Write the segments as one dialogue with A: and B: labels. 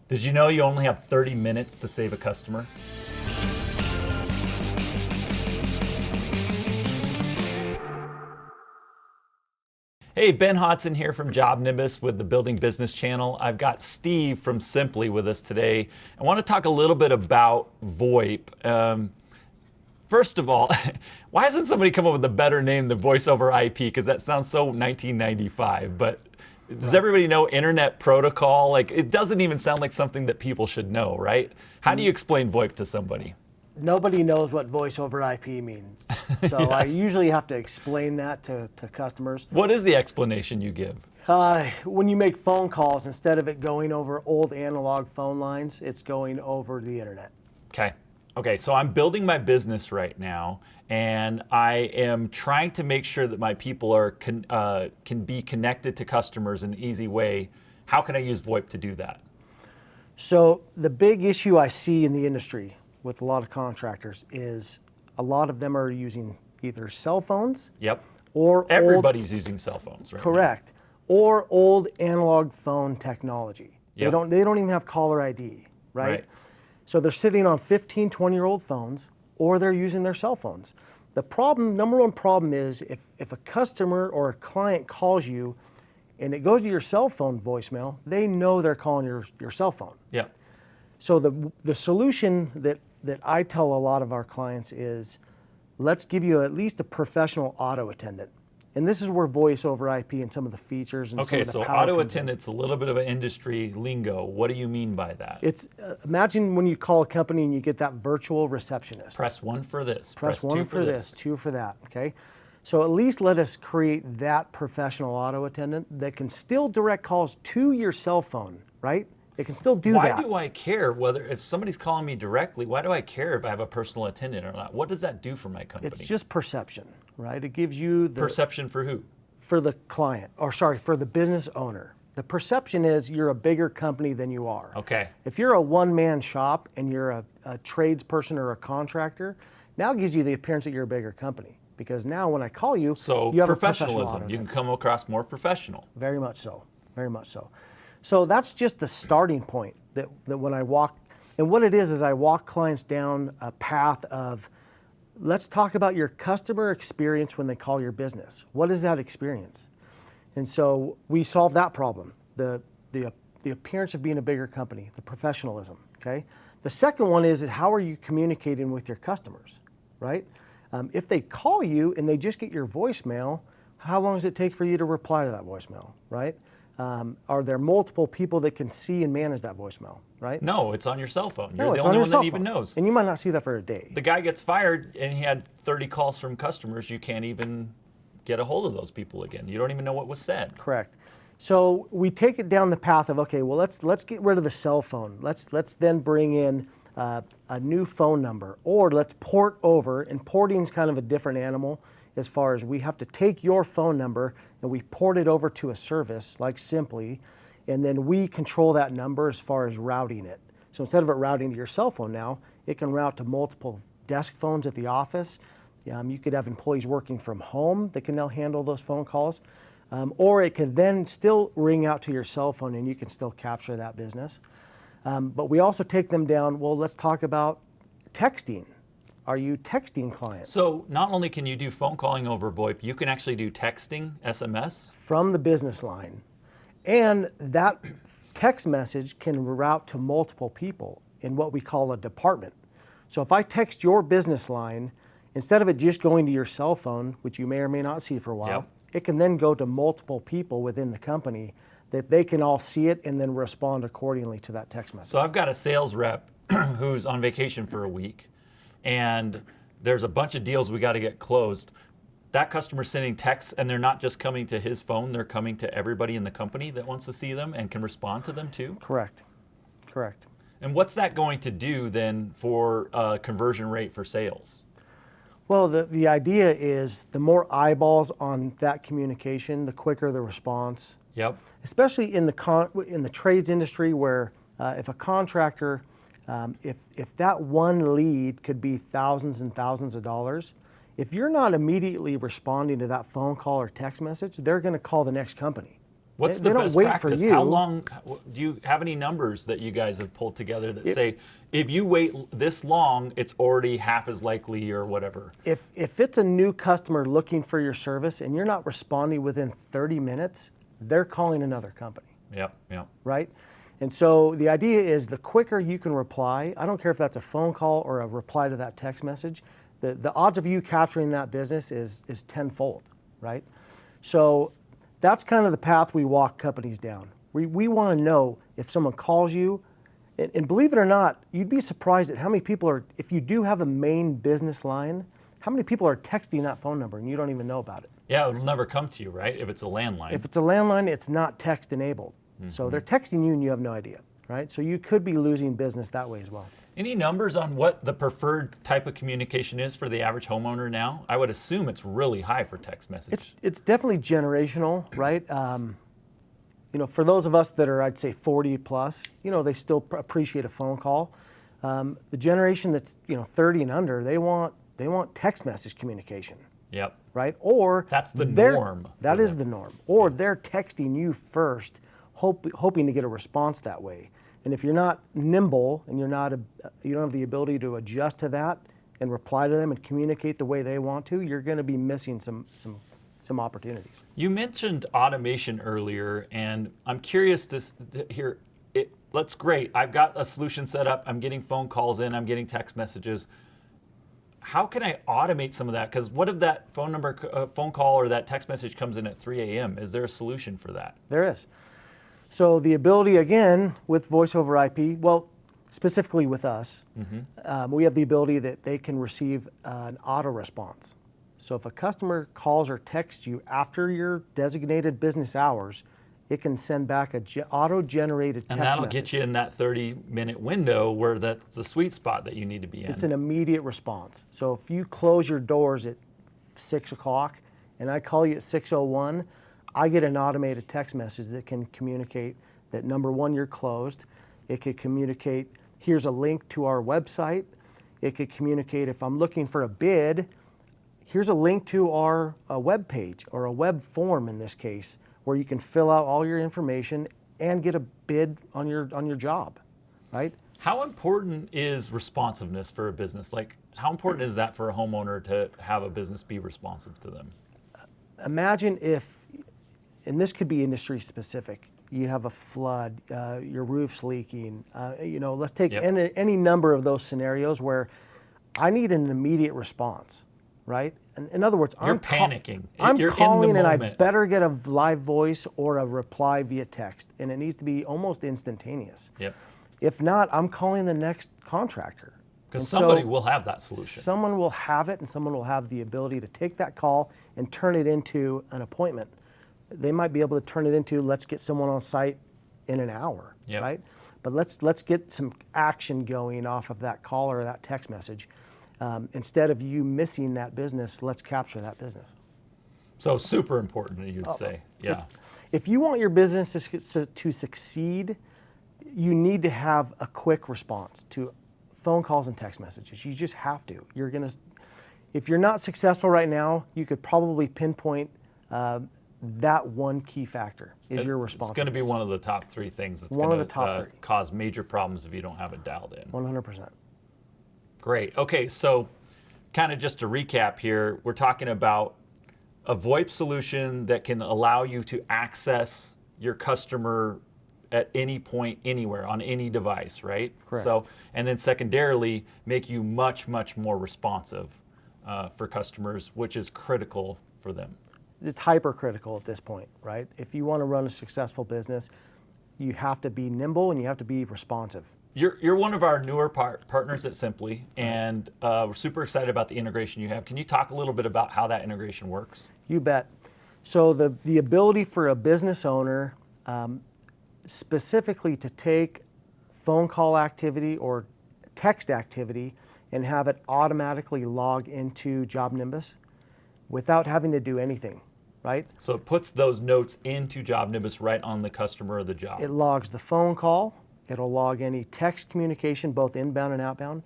A: Did you know you only have 30 minutes to save a customer? Hey, Ben Hodson here from JobNimbus with the Building Business Channel. I've got Steve from Simplii with us today. I want to talk a little bit about VOIP. First of all, why hasn't somebody come up with a better name than Voice over IP? Because that sounds so 1995. But does everybody know Internet Protocol? Like, it doesn't even sound like something that people should know, right? How do you explain VoIP to somebody?
B: Nobody knows what voice over IP means. So
A: Yes.
B: I usually have to explain that to customers.
A: What is the explanation you give?
B: When you make phone calls, instead of it going over old analog phone lines, it's going over the internet.
A: Okay, so I'm building my business right now, and I am trying to make sure that my people are can be connected to customers in an easy way. How can I use VoIP to do that?
B: So the big issue I see in the industry with a lot of contractors is a lot of them are using either cell phones.
A: Yep.
B: Or
A: everybody's using cell phones right
B: correct.
A: now.
B: Or old analog phone technology.
A: Yep.
B: They don't even have caller ID, right? So they're sitting on 15, 20-year-old phones, or they're using their cell phones. The problem, number one problem is if a customer or a client calls you and it goes to your cell phone voicemail, they know they're calling your cell phone.
A: Yeah.
B: So the solution that I tell a lot of our clients is, let's give you at least a professional auto attendant. And this is where voice over IP and some of the features and some of the
A: so
B: power
A: auto
B: comes in.
A: attendant's a little bit of an industry lingo. What do you mean by that?
B: It's imagine when you call a company and you get that virtual receptionist.
A: Press 1 for this.
B: Press 1
A: 2
B: for this, 2 for that, okay? So at least let us create that professional auto attendant that can still direct calls to your cell phone, right? It can still do that.
A: Why do I care if somebody's calling me directly? Why do I care if I have a personal attendant or not? What does that do for my company?
B: It's just perception, right? It gives you the
A: perception for who?
B: For the client, or sorry, for the business owner. The perception is you're a bigger company than you are.
A: Okay.
B: If you're a one-man shop and you're a tradesperson or a contractor, now it gives you the appearance that you're a bigger company. Because now when I call you, you have
A: professionalism. You can come across more professional.
B: Very much so. Very much so. So that's just the starting point that when I walk, and what it is I walk clients down a path of, let's talk about your customer experience when they call your business. What is that experience? And so we solve that problem, the appearance of being a bigger company, the professionalism, okay? The second one is how are you communicating with your customers, right? If they call you and they just get your voicemail, how long does it take for you to reply to that voicemail, right? Are there multiple people that can see and manage that voicemail, right?
A: No, it's on your cell phone.
B: No,
A: You're the only one that even knows.
B: And you might not see that for a day.
A: The guy gets fired and he had 30 calls from customers. You can't even get a hold of those people again. You don't even know what was said.
B: Correct. So we take it down the path of, okay, well, let's get rid of the cell phone. Let's then bring in a new phone number, or let's port over, and porting's kind of a different animal as far as we have to take your phone number and we port it over to a service like Simplii, and then we control that number as far as routing it. So instead of it routing to your cell phone now, it can route to multiple desk phones at the office. You could have employees working from home that can now handle those phone calls. Or it can then still ring out to your cell phone and you can still capture that business. But we also take them down, well, let's talk about texting. Are you texting clients?
A: So not only can you do phone calling over VoIP, you can actually do texting, SMS?
B: From the business line. And that text message can route to multiple people in what we call a department. So if I text your business line, instead of it just going to your cell phone, which you may or may not see for a while, it can then go to multiple people within the company that they can all see it and then respond accordingly to that text message.
A: So I've got a sales rep who's on vacation for a week, and there's a bunch of deals we got to get closed. That customer's sending texts, and they're not just coming to his phone, they're coming to everybody in the company that wants to see them and can respond to them too?
B: Correct.
A: And what's that going to do then for conversion rate for sales?
B: Well, the idea is the more eyeballs on that communication, the quicker the response.
A: Yep.
B: Especially in the trades industry, where if a contractor, if that one lead could be thousands and thousands of dollars, if you're not immediately responding to that phone call or text message, they're going to call the next company,
A: What's
B: They
A: the
B: don't
A: best
B: wait for
A: practice?
B: you.
A: How long do you have any numbers that you guys have pulled together that say if you wait this long, it's already half as likely or whatever?
B: If it's a new customer looking for your service and you're not responding within 30 minutes, they're calling another company.
A: Yep.
B: Right? And so the idea is the quicker you can reply, I don't care if that's a phone call or a reply to that text message, the odds of you capturing that business is tenfold, right? So that's kind of the path we walk companies down. We want to know if someone calls you, and believe it or not, you'd be surprised at how many people are, if you do have a main business line, how many people are texting that phone number and you don't even know about it.
A: Yeah, it'll never come to you, right? If it's a landline.
B: If it's a landline, it's not text enabled. So they're texting you and you have no idea, right? So you could be losing business that way as well.
A: Any numbers on what the preferred type of communication is for the average homeowner now? I would assume it's really high for text message.
B: It's definitely generational, right? For those of us that are, I'd say 40 plus, they still appreciate a phone call. The generation that's 30 and under, they want text message communication.
A: Yep.
B: Right? Or
A: that's the norm.
B: That is the norm. Or they're texting you first, hoping to get a response that way. And if you're not nimble and you don't have the ability to adjust to that and reply to them and communicate the way they want to, you're going to be missing some opportunities.
A: You mentioned automation earlier, and I'm curious to hear. That's great. I've got a solution set up. I'm getting phone calls in. I'm getting text messages. How can I automate some of that? Because what if that phone call or that text message comes in at 3 a.m.? Is there a solution for that?
B: There is. So the ability, again, with voice over IP, well, specifically with us, we have the ability that they can receive an auto response. So if a customer calls or texts you after your designated business hours, it can send back a auto-generated text message.
A: And that'll get you in that 30-minute window where that's the sweet spot that you need to be in.
B: It's an immediate response. So if you close your doors at 6 o'clock and I call you at 6:01, I get an automated text message that can communicate that, number one, you're closed. It could communicate, here's a link to our website. It could communicate, if I'm looking for a bid, here's a link to our web page, or a web form in this case, where you can fill out all your information and get a bid on your job, right?
A: How important is responsiveness for a business? Like, how important is that for a homeowner to have a business be responsive to them?
B: Imagine if, and this could be industry specific, you have a flood, your roof's leaking, let's take any number of those scenarios where I need an immediate response, right? In other words,
A: You're panicking.
B: I'm
A: You're
B: calling
A: in the
B: and I
A: moment.
B: better get a live voice or a reply via text, and it needs to be almost instantaneous.
A: Yep.
B: If not, I'm calling the next contractor.
A: Because somebody will have that solution.
B: Someone will have it, and someone will have the ability to take that call and turn it into an appointment. They might be able to turn it into, let's get someone on site in an hour, right? But let's get some action going off of that call or that text message. Instead of you missing that business, let's capture that business.
A: So super important, you'd say. Yeah.
B: If you want your business to succeed, you need to have a quick response to phone calls and text messages. You just have to. If you're not successful right now, you could probably pinpoint that one key factor is your response.
A: It's going to be one of the top 3 things that's
B: One
A: going
B: of the top 3.
A: Cause major problems if you don't have it dialed in.
B: 100%.
A: Great. Okay, so kind of just to recap here, we're talking about a VoIP solution that can allow you to access your customer at any point, anywhere, on any device, right?
B: Correct.
A: So, and then secondarily, make you much, much more responsive for customers, which is critical for them.
B: It's hypercritical at this point, right? If you want to run a successful business, you have to be nimble and you have to be responsive.
A: You're one of our newer partners at Simplii, and we're super excited about the integration you have. Can you talk a little bit about how that integration works?
B: You bet. So the ability for a business owner specifically to take phone call activity or text activity and have it automatically log into JobNimbus without having to do anything, right?
A: So it puts those notes into JobNimbus right on the customer or the job.
B: It logs the phone call. It'll log any text communication, both inbound and outbound.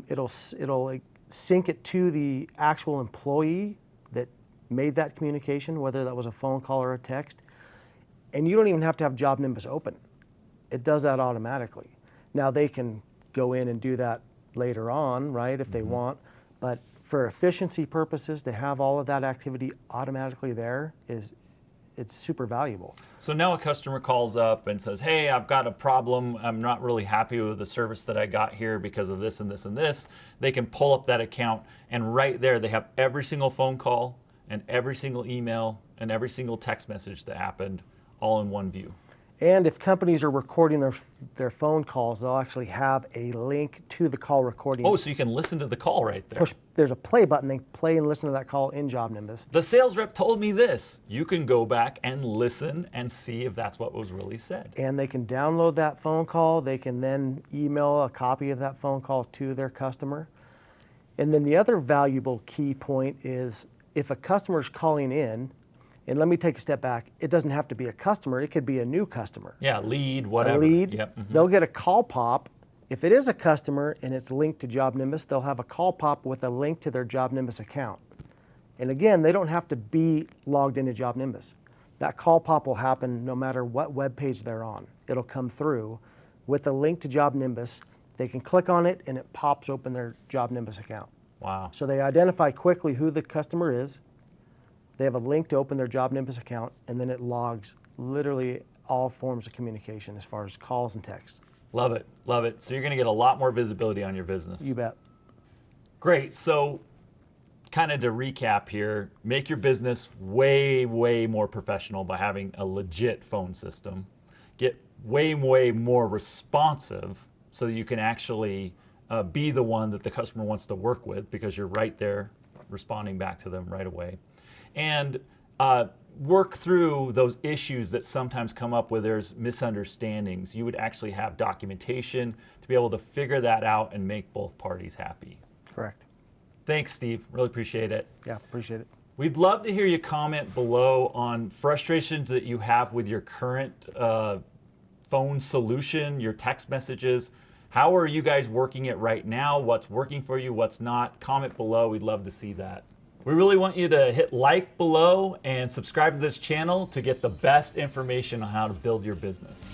B: It'll sync it to the actual employee that made that communication, whether that was a phone call or a text. And you don't even have to have JobNimbus open. It does that automatically. Now they can go in and do that later on, right, if they want, but for efficiency purposes, to have all of that activity automatically there it's super valuable.
A: So now a customer calls up and says, hey, I've got a problem. I'm not really happy with the service that I got here because of this and this and this. They can pull up that account, and right there they have every single phone call and every single email and every single text message that happened all in one view.
B: And if companies are recording their phone calls, they'll actually have a link to the call recording.
A: Oh, so you can listen to the call right there.
B: There's a play button. They play and listen to that call in JobNimbus.
A: The sales rep told me this. You can go back and listen and see if that's what was really said.
B: And they can download that phone call. They can then email a copy of that phone call to their customer. And then the other valuable key point is if a customer's calling in, and let me take a step back, it doesn't have to be a customer, it could be a new customer.
A: Yeah, lead, whatever.
B: A lead,
A: Yep.
B: They'll get a call pop. If it is a customer and it's linked to JobNimbus, they'll have a call pop with a link to their JobNimbus account. And again, they don't have to be logged into JobNimbus. That call pop will happen no matter what web page they're on. It'll come through with a link to JobNimbus. They can click on it and it pops open their JobNimbus account.
A: Wow.
B: So they identify quickly who the customer is. They have a link to open their JobNimbus account, and then it logs literally all forms of communication as far as calls and texts.
A: Love it, love it. So you're going to get a lot more visibility on your business.
B: You bet.
A: Great. So kind of to recap here, make your business way, way more professional by having a legit phone system. Get way, way more responsive so that you can actually be the one that the customer wants to work with because you're right there responding back to them right away. And work through those issues that sometimes come up where there's misunderstandings. You would actually have documentation to be able to figure that out and make both parties happy.
B: Correct.
A: Thanks, Steve. Really appreciate it.
B: Yeah, appreciate it.
A: We'd love to hear you comment below on frustrations that you have with your current phone solution, your text messages. How are you guys working it right now? What's working for you? What's not? Comment below. We'd love to see that. We really want you to hit like below and subscribe to this channel to get the best information on how to build your business.